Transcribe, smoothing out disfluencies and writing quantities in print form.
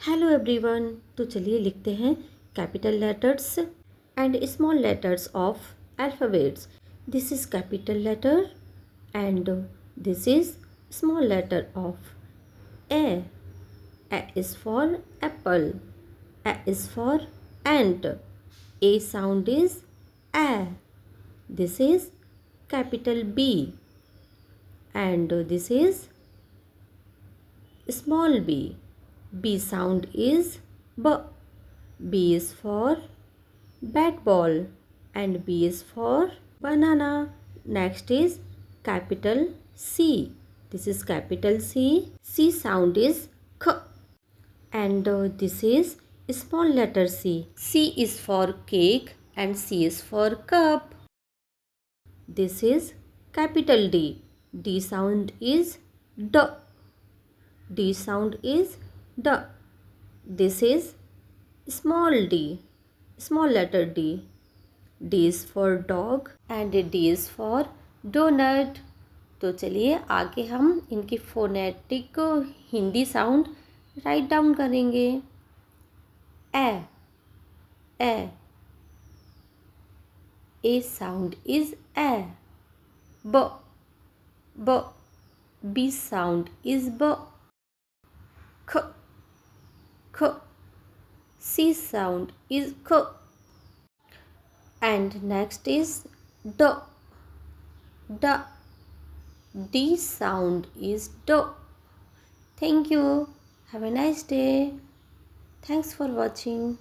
Hello everyone. तो चलिए लिखते हैं capital letters and small letters of alphabets. This is capital letter and this is small letter of A. A is for apple. A is for ant. A sound is A. This is capital B and this is small b. B sound is B. B is for bat ball and B is for banana. Next is capital C. This is capital C. C sound is K and this is small letter C. C is for cake and C is for cup. This is capital D. D sound is D. D sound is D. This is small d, small letter D. D is for dog and D is for donut. तो चलिए आगे हम इनकी phonetic Hindi sound write down करेंगे। ए sound is a. ब B sound is ब। ख C sound is K and next is D. D sound is D. Thank you. Have a nice day. Thanks for watching.